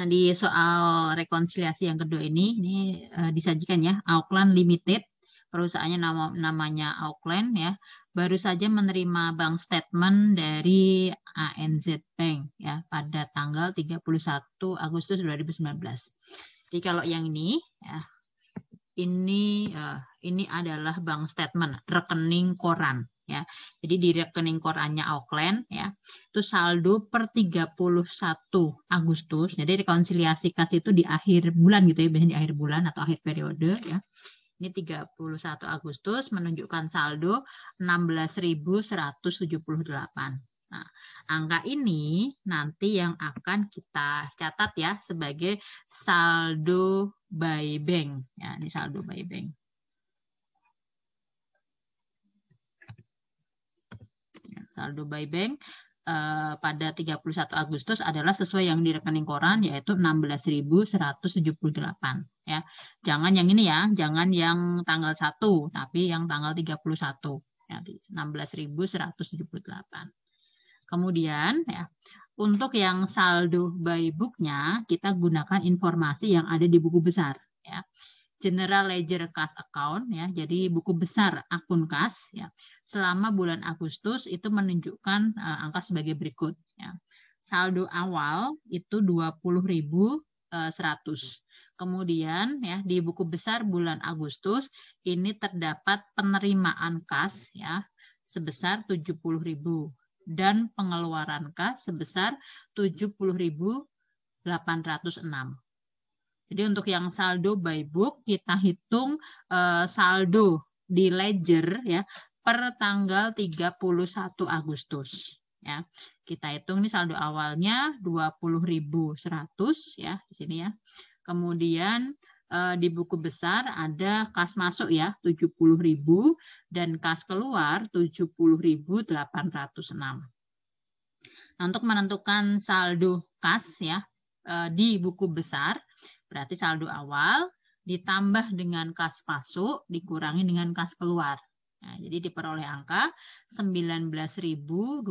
Nah, di soal rekonsiliasi yang kedua ini disajikan ya, Auckland Limited, perusahaannya namanya Auckland ya, baru saja menerima bank statement dari ANZ Bank ya pada tanggal 31 Agustus 2019. Jadi kalau yang ini ya, ini adalah bank statement, rekening koran. Ya, jadi di rekening korannya Auckland ya, itu saldo per 31 Agustus. Jadi rekonsiliasi kas itu di akhir bulan gitu ya, biasanya di akhir bulan atau akhir periode ya. Ini 31 Agustus menunjukkan saldo 16.178. Nah, angka ini nanti yang akan kita catat ya sebagai saldo by bank. Ya, ini saldo by bank. Saldo by bank pada 31 Agustus adalah sesuai yang di rekening koran yaitu 16.178 ya. Jangan yang ini ya, jangan yang tanggal 1 tapi yang tanggal 31 ya, 16.178. Kemudian ya, untuk yang saldo by book-nya kita gunakan informasi yang ada di buku besar ya. General Ledger Cash Account ya, jadi buku besar akun kas ya. Selama bulan Agustus itu menunjukkan angka sebagai berikut ya. Saldo awal itu 20.100. Kemudian ya di buku besar bulan Agustus ini terdapat penerimaan kas ya sebesar 70.000 dan pengeluaran kas sebesar 70.806. Jadi untuk yang saldo by book kita hitung saldo di ledger ya per tanggal 31 Agustus ya. Kita hitung nih saldo awalnya 20.100 ya di sini ya. Kemudian di buku besar ada kas masuk ya 70.000 dan kas keluar 70.806. Nah, untuk menentukan saldo kas ya di buku besar berarti saldo awal ditambah dengan kas masuk dikurangi dengan kas keluar. Nah, jadi diperoleh angka 19.294.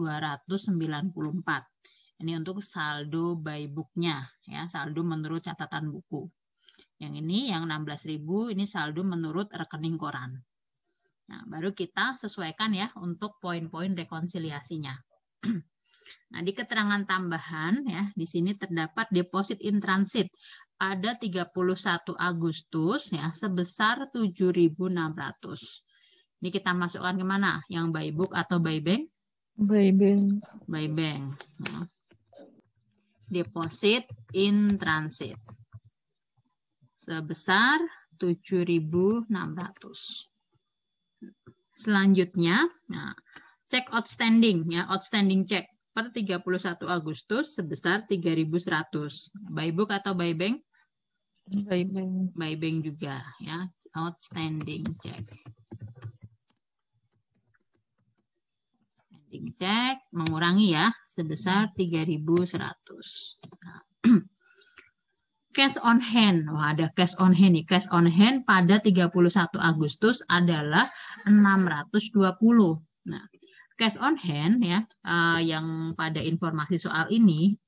Ini untuk saldo by book-nya ya, saldo menurut catatan buku. Yang ini yang 16.000 ini saldo menurut rekening koran. Nah, baru kita sesuaikan ya untuk poin-poin rekonsiliasinya. Nah, di keterangan tambahan ya, di sini terdapat deposit in transit ada 31 Agustus ya sebesar 7.600. Ini kita masukkan ke mana? Yang by book atau by bank? By bank. By bank. Nah, deposit in transit sebesar 7.600. Selanjutnya, nah, cek outstanding ya, outstanding check per 31 Agustus sebesar 3.100. By book atau by bank? By bank. By bank juga ya, outstanding check. Outstanding check mengurangi ya sebesar 3.100. Nah. Cash on hand. Wah, ada cash on hand nih. Cash on hand pada 31 Agustus adalah 620. Nah, cash on hand ya yang pada informasi soal ini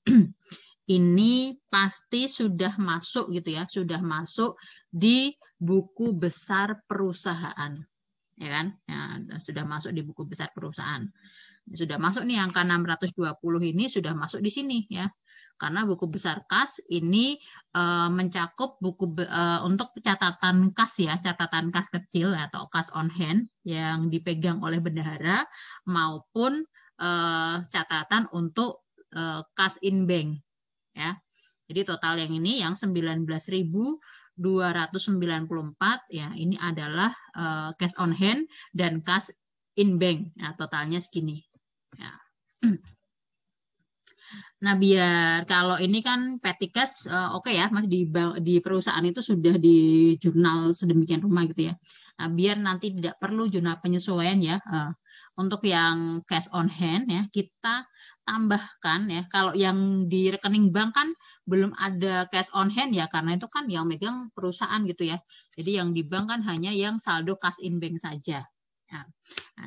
ini pasti sudah masuk gitu ya, sudah masuk di buku besar perusahaan. Ya kan? Ya, sudah masuk di buku besar perusahaan. Sudah masuk nih angka 620 ini sudah masuk di sini ya. Karena buku besar kas ini mencakup buku untuk catatan kas ya, catatan kas kecil atau kas on hand yang dipegang oleh bendahara maupun catatan untuk kas in bank ya. Jadi total yang ini yang 19.294 ya, ini adalah cash on hand dan kas in bank. Nah, totalnya segini. Ya. Nah, biar kalau ini kan petty cash oke ya, Mas di perusahaan itu sudah di jurnal sedemikian rupa gitu ya. Nah, biar nanti tidak perlu jurnal penyesuaian ya. Untuk yang cash on hand ya, kita tambahkan ya. Kalau yang di rekening bank kan belum ada cash on hand ya, karena itu kan yang megang perusahaan gitu ya. Jadi yang di bank kan hanya yang saldo cash in bank saja. Nah,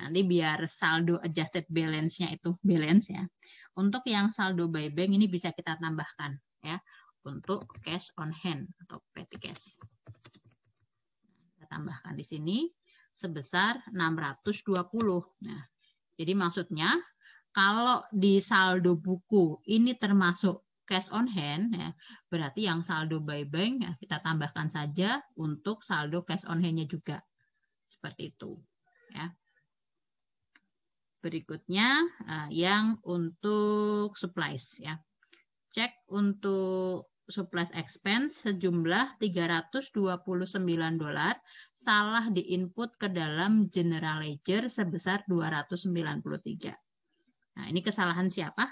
nanti biar saldo adjusted balance-nya itu balance ya. Untuk yang saldo by bank ini bisa kita tambahkan ya. untuk cash on hand atau petty cash. Kita tambahkan di sini sebesar 620. Nah, jadi maksudnya kalau di saldo buku ini termasuk cash on hand, ya, berarti yang saldo by bank ya, kita tambahkan saja untuk saldo cash on hand-nya juga. Seperti itu. Ya. Berikutnya yang untuk supplies. Ya. Cek untuk supplies expense sejumlah $329 salah diinput ke dalam general ledger sebesar 293. Nah, ini kesalahan siapa?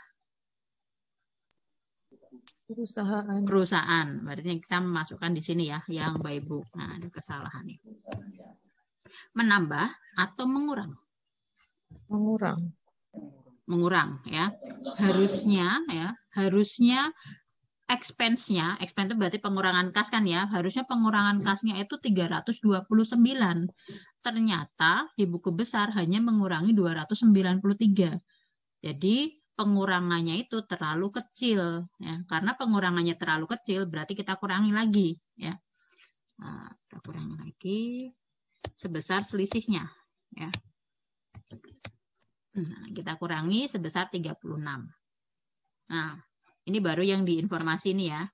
Perusahaan. Perusahaan. Berarti kita memasukkan di sini ya, yang by book. Nah, ada kesalahan ini. Menambah atau mengurang? Mengurang. Mengurang ya. Harusnya expense-nya, expense itu berarti pengurangan kas kan ya, harusnya pengurangan kasnya itu 329. Ternyata di buku besar hanya mengurangi 293. Jadi pengurangannya itu terlalu kecil ya. Karena pengurangannya terlalu kecil berarti kita kurangi lagi ya. Nah, kita kurangi lagi sebesar selisihnya ya. Nah, kita kurangi sebesar 36. Nah, ini baru yang di informasi ini ya.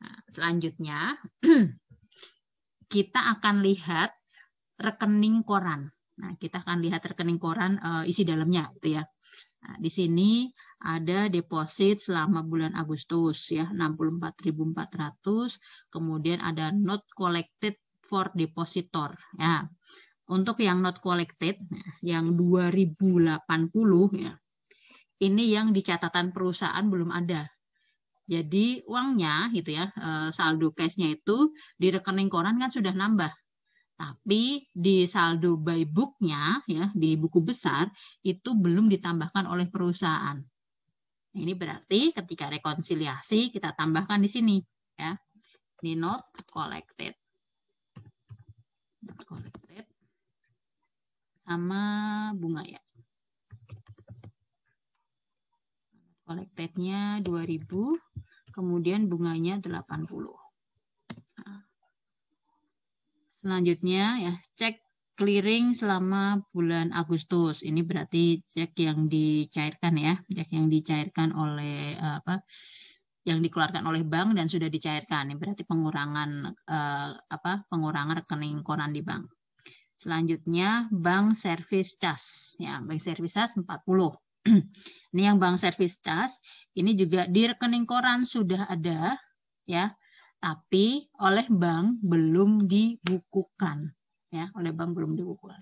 Nah, selanjutnya kita akan lihat rekening koran. Nah, kita akan lihat rekening koran isi dalamnya gitu ya. Nah, di sini ada deposit selama bulan Agustus ya, 64.400, kemudian ada not collected for depositor ya. Untuk yang not collected yang 2080 ya. Ini yang di catatan perusahaan belum ada. Jadi uangnya gitu ya, saldo cashnya itu di rekening koran kan sudah nambah. Tapi di saldo by book-nya ya, di buku besar itu belum ditambahkan oleh perusahaan. Ini berarti ketika rekonsiliasi kita tambahkan di sini ya. Ini not collected. Not collected sama bunga ya. Collected-nya 2000, kemudian bunganya 80. Nah. Selanjutnya ya, cek clearing selama bulan Agustus. Ini berarti cek yang dicairkan ya, cek yang dicairkan oleh yang dikeluarkan oleh bank dan sudah dicairkan. Ini berarti pengurangan pengurangan rekening koran di bank. Selanjutnya bank service charge ya, bank service charge 40. Ini yang bank service charge, ini juga di rekening koran sudah ada ya, tapi oleh bank belum dibukukan ya, oleh bank belum dibukukan.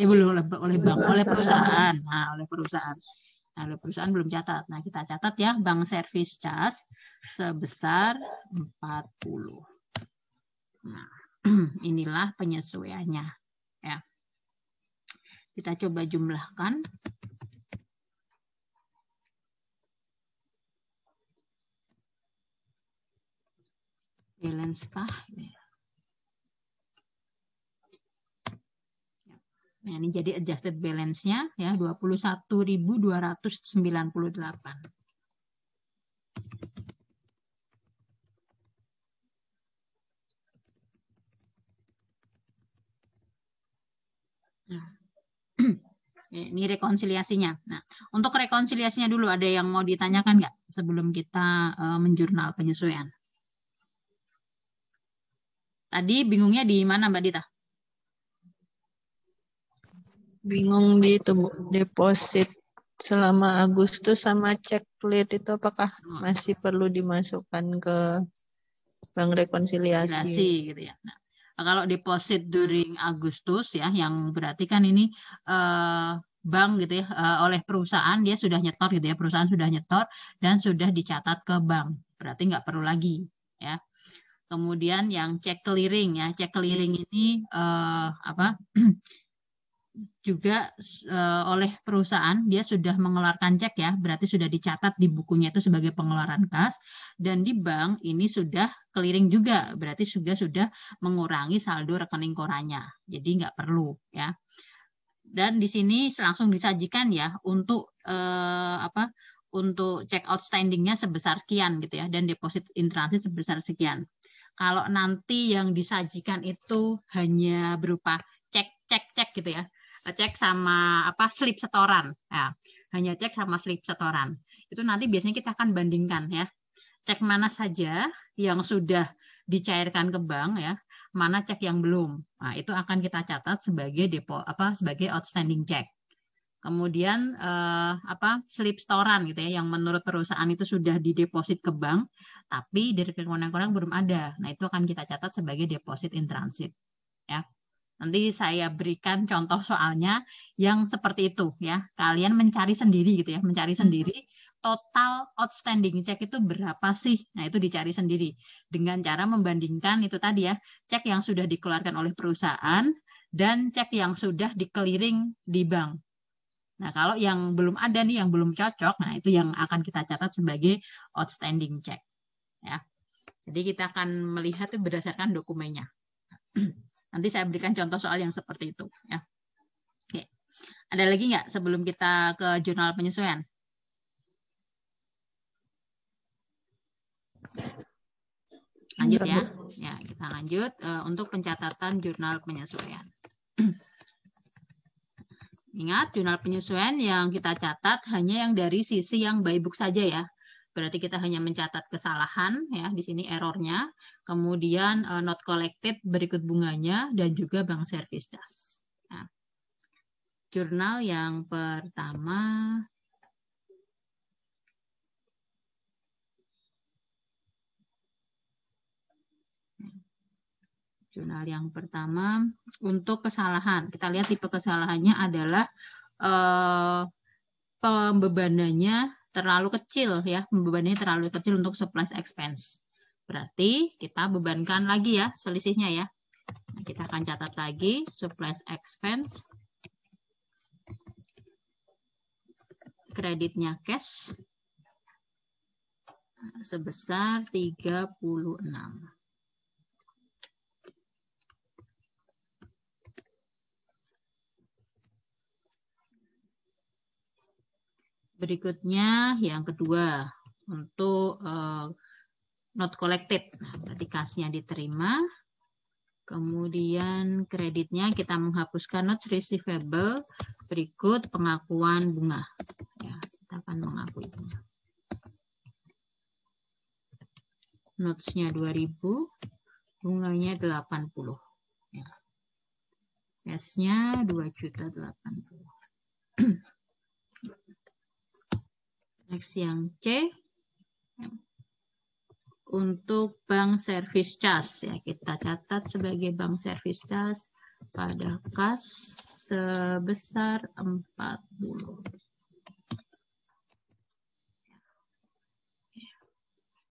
Belum oleh bank, oleh perusahaan. Nah, oleh perusahaan. Nah, oleh perusahaan belum catat. Nah, kita catat ya, bank service charge sebesar 40. Nah, inilah penyesuaiannya ya. Kita coba jumlahkan. Balance kah? Nah, ini jadi adjusted balance-nya ya 21.298. Nah, ini rekonsiliasinya. Nah, untuk rekonsiliasinya dulu ada yang mau ditanyakan nggak sebelum kita menjurnal penyesuaian? Tadi bingungnya di mana Mbak Dita? Bingung di itu Bu, deposit selama Agustus sama cek clear itu apakah masih perlu dimasukkan ke bank rekonsiliasi gitu ya. Nah, kalau deposit during Agustus ya, yang berarti kan ini bank gitu ya, oleh perusahaan dia sudah nyetor gitu ya, perusahaan sudah nyetor dan sudah dicatat ke bank, berarti nggak perlu lagi ya. Kemudian yang cek clearing ya, cek clearing ini juga oleh perusahaan dia sudah mengeluarkan cek ya, berarti sudah dicatat di bukunya itu sebagai pengeluaran kas, dan di bank ini sudah clearing juga, berarti sudah mengurangi saldo rekening korannya, jadi nggak perlu ya. Dan di sini langsung disajikan ya untuk untuk cek outstandingnya sebesar sekian gitu ya, dan deposit in transit sebesar sekian. Kalau nanti yang disajikan itu hanya berupa cek gitu ya, cek sama apa slip setoran, ya, hanya cek sama slip setoran, itu nanti biasanya kita akan bandingkan ya, cek mana saja yang sudah dicairkan ke bank ya, mana cek yang belum. Nah, itu akan kita catat sebagai sebagai outstanding check. Kemudian slip setoran gitu ya, yang menurut perusahaan itu sudah dideposit ke bank, tapi dari rekening belum ada. Nah, itu akan kita catat sebagai deposit in transit ya. Nanti saya berikan contoh soalnya yang seperti itu ya. Kalian mencari sendiri gitu ya, mencari sendiri total outstanding check itu berapa sih? Nah, itu dicari sendiri dengan cara membandingkan itu tadi ya, cek yang sudah dikeluarkan oleh perusahaan dan cek yang sudah di-clearing di bank. Nah, kalau yang belum ada nih, yang belum cocok, nah itu yang akan kita catat sebagai outstanding check ya. Jadi kita akan melihat itu berdasarkan dokumennya. Nanti saya berikan contoh soal yang seperti itu ya. Oke. Ada lagi nggak sebelum kita ke jurnal penyesuaian? Lanjut ya. Ya, kita lanjut untuk pencatatan jurnal penyesuaian. Ingat, jurnal penyesuaian yang kita catat hanya yang dari sisi yang by book saja ya. Berarti kita hanya mencatat kesalahan ya, di sini errornya, kemudian not collected berikut bunganya, dan juga bank service charge. Nah, jurnal yang pertama untuk kesalahan. Kita lihat tipe kesalahannya adalah pembebanannya terlalu kecil ya, pembebanannya terlalu kecil untuk supplies expense. Berarti kita bebankan lagi ya selisihnya ya. Nah, kita akan catat lagi supplies expense, kreditnya cash sebesar 36. Berikutnya yang kedua untuk not collected, berarti kasnya diterima, kemudian kreditnya kita menghapuskan notes receivable, berikut pengakuan bunga. Ya, kita akan mengakui bunga. Notes-nya 2.000, bunganya 80. Ya. Cash-nya 2.080. Next yang C. Untuk bank service charge ya, kita catat sebagai bank service charge pada kas sebesar 40.